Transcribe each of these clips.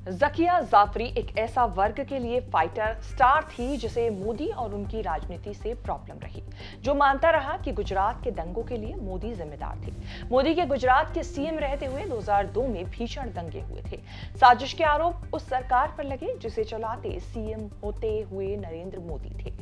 ज़किया ज़ाफ़री एक ऐसा वर्ग के लिए फाइटर स्टार थी जिसे मोदी और उनकी राजनीति से प्रॉब्लम रही, जो मानता रहा कि गुजरात के दंगों के लिए मोदी जिम्मेदार थे। मोदी के गुजरात के सीएम रहते हुए 2002 में भीषण दंगे हुए थे। साजिश के आरोप उस सरकार पर लगे जिसे चलाते सीएम होते हुए नरेंद्र मोदी थे।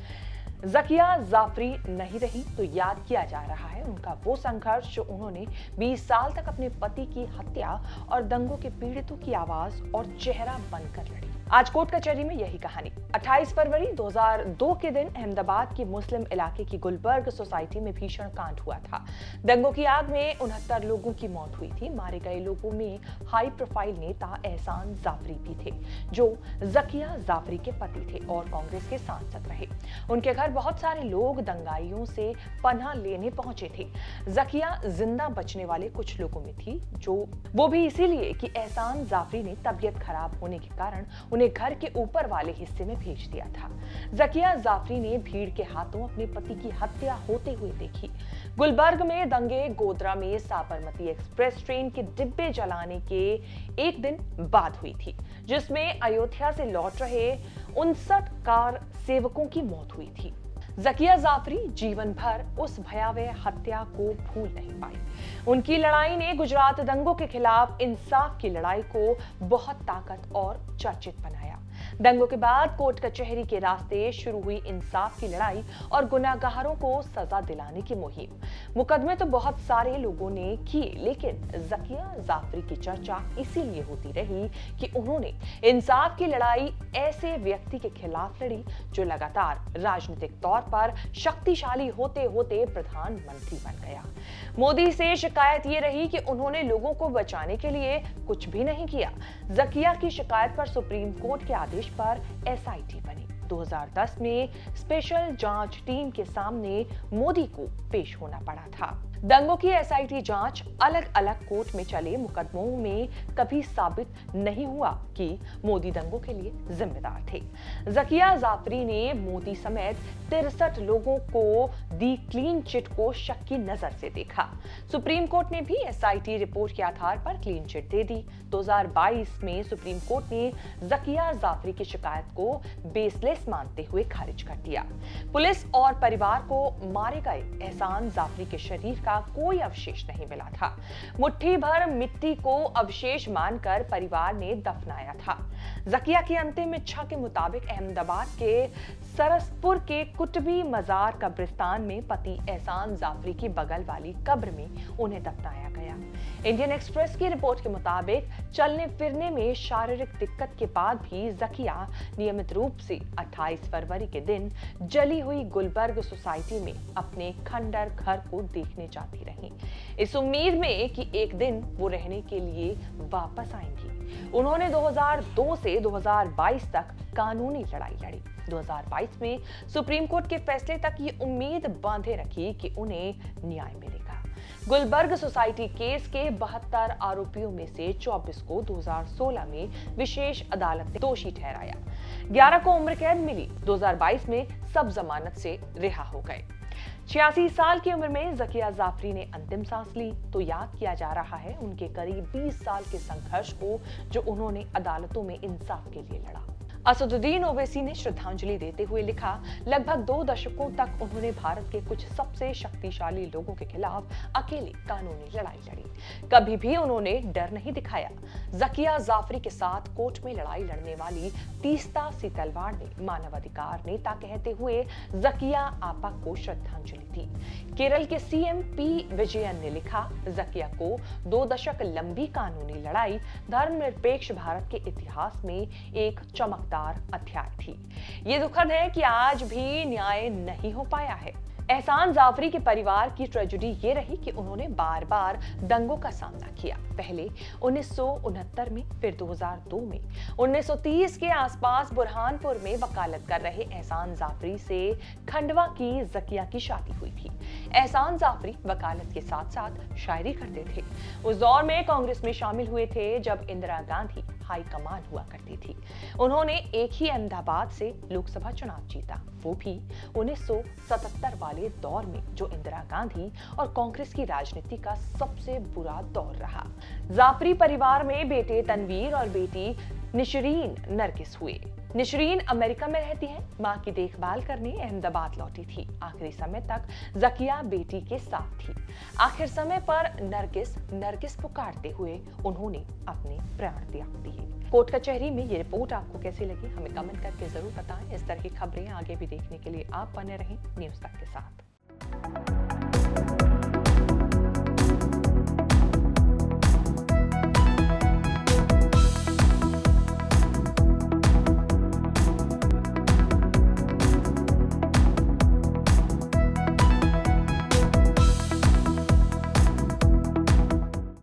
ज़किया ज़ाफ़री नहीं रही तो याद किया जा रहा है उनका वो संघर्ष जो उन्होंने 20 साल तक अपने पति की हत्या और दंगों के पीड़ितों की आवाज और चेहरा बनकर लड़ी। आज कोर्ट कचहरी में यही कहानी। 28 फरवरी 2002 के दिन अहमदाबाद के मुस्लिम इलाके की गुलबर्ग सोसाइटी में भीषण कांड हुआ था। दंगों की आग में 69 लोगों की मौत हुई थी। मारे गए लोगों में हाई प्रोफाइल नेता एहसान ज़ाफ़री भी थे, जो ज़किया ज़ाफ़री के पति थे और कांग्रेस के सांसद रहे। उनके घर बहुत सारे लोग दंगाइयों से पनाह लेने पहुंचे थे। ज़किया जिंदा बचने वाले कुछ लोगों में थी, वो भी इसीलिए कि एहसान ज़ाफ़री ने तबीयत खराब होने के कारण उन्हें घर के ऊपर वाले हिस्से में भेज दिया था। ज़किया ज़ाफ़री ने भीड़ के हाथों अपने पति की हत्या होते हुए देखी। गुलबर्ग में दंगे गोधरा में साबरमती एक्सप्रेस ट्रेन के डिब्बे जलाने के एक दिन बाद हुई थी, जिसमें अयोध्या से लौट रहे 59 कार सेवकों की मौत हुई थी। ज़किया ज़ाफ़री जीवन भर उस भयावह हत्या को भूल नहीं पाई। उनकी लड़ाई ने गुजरात दंगों के खिलाफ इंसाफ की लड़ाई को बहुत ताकत और चर्चित बनाया। दंगों के बाद कोर्ट कचहरी के रास्ते शुरू हुई इंसाफ की लड़ाई और गुनाहगारों को सजा दिलाने की मुहिम। मुकदमे तो बहुत सारे लोगों ने किए, लेकिन ज़किया ज़ाफ़री की चर्चा इसीलिए होती रही कि उन्होंने इंसाफ की लड़ाई ऐसे व्यक्ति के खिलाफ लड़ी जो लगातार राजनीतिक तौर पर शक्तिशाली होते होते प्रधानमंत्री बन गया। मोदी से शिकायत ये रही कि उन्होंने लोगों को बचाने के लिए कुछ भी नहीं किया। ज़किया की शिकायत पर सुप्रीम कोर्ट के आदेश पर एसआईटी बनी। 2010 में स्पेशल जांच टीम के सामने मोदी को पेश होना पड़ा था। दंगों की एसआईटी जांच अलग अलग कोर्ट में चले मुकदमों में कभी साबित नहीं हुआ कि मोदी दंगों के लिए जिम्मेदार थे। ज़किया ज़ाफ़री ने मोदी समेत 63 लोगों को दी क्लीन चिट को शक की नजर से देखा। सुप्रीम कोर्ट ने भी एसआईटी रिपोर्ट के आधार पर क्लीन चिट दे दी। 2022 में सुप्रीम कोर्ट ने ज़किया ज़ाफ़री की शिकायत को बेसलेस मानते हुए खारिज कर दिया। पुलिस और परिवार को मारे गए एहसान ज़ाफ़री के शरीर का कोई अवशेष नहीं मिला था। मुट्ठी भर मिट्टी को अवशेष मानकर परिवार ने दफनाया था। ज़किया की अंतिम इच्छा के मुताबिक अहमदाबाद के सरसपुर के कुटबी मजार कब्रिस्तान में पति एहसान ज़ाफ़री की बगल वाली कब्र में उन्हें दफनाया गया। इंडियन एक्सप्रेस की रिपोर्ट के मुताबिक चलने फिरने में शारीरिक दिक्कत के बाद भी ज़किया नियमित रूप से 28 फरवरी के दिन जली हुई गुलबर्ग सोसाइटी में अपने खंडर घर को देखने जाती रही, इस उम्मीद में कि एक दिन वो रहने के लिए वापस आएंगी। उन्होंने 2002 से 2022 तक कानूनी लड़ाई लड़ी। 2022 में सुप्रीम कोर्ट के फैसले तक ये उम्मीद बांधे रखी कि उन्हें न्याय मिलेगा। गुलबर्ग सोसाइटी केस के 72 आरोपियों में से 24 को 2016 में विशेष अदालत ने दोषी ठहराया। 11 को उम्र कैद मिली। 2022 में सब जमानत से रिहा हो गए। 86 साल की उम्र में ज़किया ज़ाफ़री ने अंतिम सांस ली तो याद किया जा रहा है उनके करीब 20 साल के संघर्ष को, जो उन्होंने अदालतों में इंसाफ के लिए लड़ा। असदुद्दीन ओवैसी ने श्रद्धांजलि देते हुए लिखा, लगभग 2 दशकों तक उन्होंने भारत के कुछ सबसे शक्तिशाली लोगों के खिलाफ अकेले कानूनी लड़ाई लड़ी। कभी भी उन्होंने डर नहीं दिखाया। ज़किया ज़ाफ़री के साथ कोर्ट में लड़ाई लड़ने वाली तीस्ता सीतलवाड़ ने मानवाधिकार नेता कहते हुए ज़किया आपा को श्रद्धांजलि दी। केरल के सीएम पी विजयन ने लिखा, ज़किया को 2 दशक लंबी कानूनी लड़ाई धर्मनिरपेक्ष भारत के इतिहास में एक चमकदार अध्याय थी। ये दुखद है कि आज भी न्याय नहीं हो पाया है। एहसान ज़ाफ़री के परिवार की ट्रेजेडी ये रही कि उन्होंने बार बार दंगों का सामना किया। पहले 1969 में, फिर 2002 में। 1930 के आसपास बुरहानपुर में वकालत कर रहे एहसान ज़ाफ़री से खंडवा की ज़किया की शादी हुई थी। एहसान ज़ाफ़री वकालत के साथ साथ शायरी करते थे। उस दौर में कांग्रेस में शामिल हुए थे जब इंदिरा गांधी हाईकमान हुआ करती थी। उन्होंने एक ही अहमदाबाद से लोकसभा चुनाव जीता, वो भी 1977 वाले दौर में, जो इंदिरा गांधी और कांग्रेस की राजनीति का सबसे बुरा दौर रहा। ज़ाफ़री परिवार में बेटे तनवीर और बेटी निशरीन नरगिस हुए। निशरीन अमेरिका में रहती है। मां की देखभाल करने अहमदाबाद लौटी थी। आखिरी समय तक जकिया बेटी के साथ थी। आखिर समय पर नरगिस नरगिस पुकारते हुए उन्होंने अपने प्राण त्याग दिए। कोर्ट कचहरी में ये रिपोर्ट आपको कैसी लगी, हमें कमेंट करके जरूर बताएं। इस तरह की खबरें आगे भी देखने के लिए आप बने रहें न्यूज़ तक के साथ।